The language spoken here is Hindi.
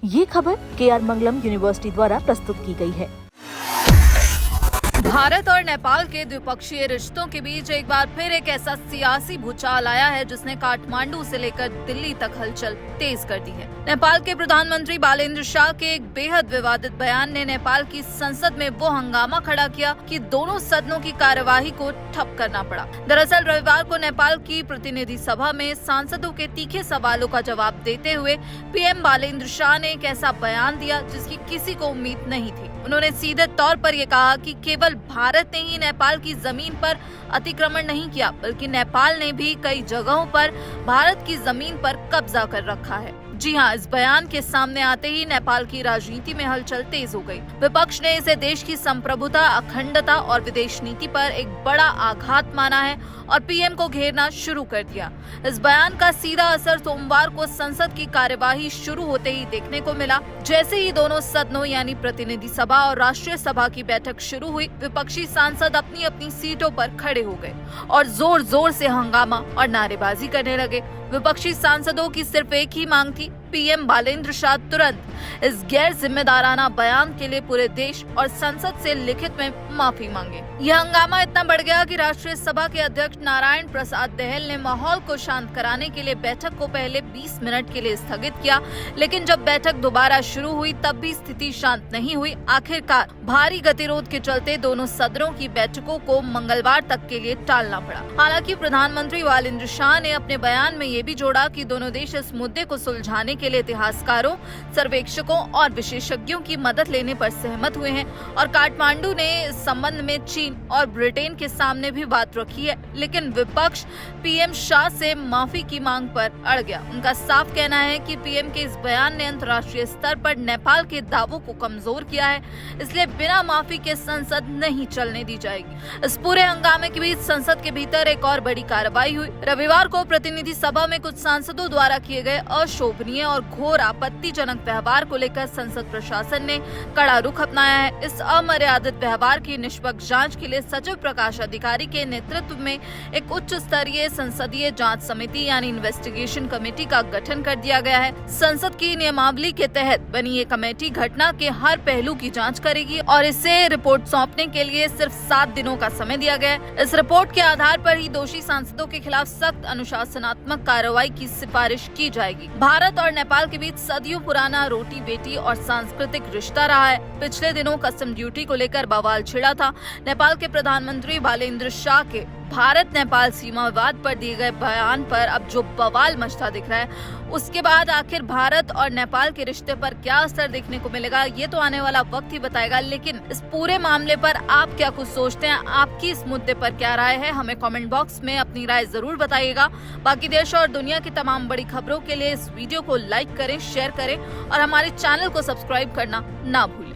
ये खबर KR मंगलम यूनिवर्सिटी द्वारा प्रस्तुत की गई है। भारत और नेपाल के द्विपक्षीय रिश्तों के बीच एक बार फिर एक ऐसा सियासी भूचाल आया है जिसने काठमांडू से लेकर दिल्ली तक हलचल तेज कर दी है। नेपाल के प्रधानमंत्री बालेंद्र शाह के एक बेहद विवादित बयान ने नेपाल की संसद में वो हंगामा खड़ा किया कि दोनों सदनों की कार्यवाही को ठप करना पड़ा। दरअसल रविवार को नेपाल की प्रतिनिधि सभा में सांसदों के तीखे सवालों का जवाब देते हुए पीएम बालेंद्र शाह ने एक ऐसा बयान दिया जिसकी किसी को उम्मीद नहीं थी। उन्होंने सीधे तौर पर ये कहा कि केवल भारत ने ही नेपाल की जमीन पर अतिक्रमण नहीं किया, बल्कि नेपाल ने भी कई जगहों पर भारत की जमीन पर कब्जा कर रखा है। जी हाँ, इस बयान के सामने आते ही नेपाल की राजनीति में हलचल तेज हो गई। विपक्ष ने इसे देश की संप्रभुता, अखंडता और विदेश नीति पर एक बड़ा आघात माना है और पीएम को घेरना शुरू कर दिया। इस बयान का सीधा असर सोमवार को संसद की कार्यवाही शुरू होते ही देखने को मिला। जैसे ही दोनों सदनों यानी प्रतिनिधि सभा और राष्ट्रीय सभा की बैठक शुरू हुई, विपक्षी सांसद अपनी अपनी सीटों पर खड़े हो गए और जोर जोर से हंगामा और नारेबाजी करने लगे। विपक्षी सांसदों की सिर्फ एक ही मांग थी, पीएम बालेंद्र शाह तुरंत इस गैर जिम्मेदाराना बयान के लिए पूरे देश और संसद से लिखित में माफी मांगे। यह हंगामा इतना बढ़ गया कि राष्ट्रीय सभा के अध्यक्ष नारायण प्रसाद दहल ने माहौल को शांत कराने के लिए बैठक को पहले 20 मिनट के लिए स्थगित किया, लेकिन जब बैठक दोबारा शुरू हुई तब भी स्थिति शांत नहीं हुई। आखिरकार भारी गतिरोध के चलते दोनों सदनों की बैठकों को मंगलवार तक के लिए टालना पड़ा। हालांकि प्रधानमंत्री बालेंद्र शाह ने अपने बयान में ये भी जोड़ा कि दोनों देश इस मुद्दे को सुलझाने के लिए इतिहासकारों, सर्वेक्षकों और विशेषज्ञों की मदद लेने पर सहमत हुए हैं और काठमांडू ने इस संबंध में चीन और ब्रिटेन के सामने भी बात रखी है। लेकिन विपक्ष पीएम शाह से माफी की मांग पर अड़ गया। उनका साफ कहना है कि पीएम के इस बयान ने अंतर्राष्ट्रीय स्तर पर नेपाल के दावों को कमजोर किया है, इसलिए बिना माफी के संसद नहीं चलने दी जाएगी। इस पूरे हंगामे के बीच संसद के भीतर एक और बड़ी कार्रवाई हुई। रविवार को प्रतिनिधि सभा में कुछ सांसदों द्वारा किए गए अशोभनीय और घोर आपत्तिजनक व्यवहार को लेकर संसद प्रशासन ने कड़ा रुख अपनाया है। इस अमर्यादित व्यवहार की निष्पक्ष जांच के लिए सचिव प्रकाश अधिकारी के नेतृत्व में एक उच्च स्तरीय संसदीय जांच समिति यानी इन्वेस्टिगेशन कमेटी का गठन कर दिया गया है। संसद की नियमावली के तहत बनी ये कमेटी घटना के हर पहलू की जांच करेगी और इसे रिपोर्ट सौंपने के लिए सिर्फ 7 दिनों का समय दिया गया है। इस रिपोर्ट के आधार पर ही दोषी सांसदों के खिलाफ सख्त अनुशासनात्मक कार्रवाई की सिफारिश की जाएगी। भारत और नेपाल के बीच सदियों पुराना रोटी बेटी और सांस्कृतिक रिश्ता रहा है। पिछले दिनों कस्टम ड्यूटी को लेकर बवाल छिड़ा था। नेपाल के प्रधानमंत्री बालेंद्र शाह के भारत नेपाल सीमा विवाद पर दिए गए बयान पर अब जो बवाल मचता दिख रहा है, उसके बाद आखिर भारत और नेपाल के रिश्ते पर क्या असर देखने को मिलेगा, ये तो आने वाला वक्त ही बताएगा। लेकिन इस पूरे मामले पर आप क्या कुछ सोचते हैं, आपकी इस मुद्दे पर क्या राय है, हमें कमेंट बॉक्स में अपनी राय जरूर बताइएगा। बाकी देश और दुनिया की तमाम बड़ी खबरों के लिए इस वीडियो को लाइक करें, शेयर करें और हमारे चैनल को सब्सक्राइब करना ना भूलें।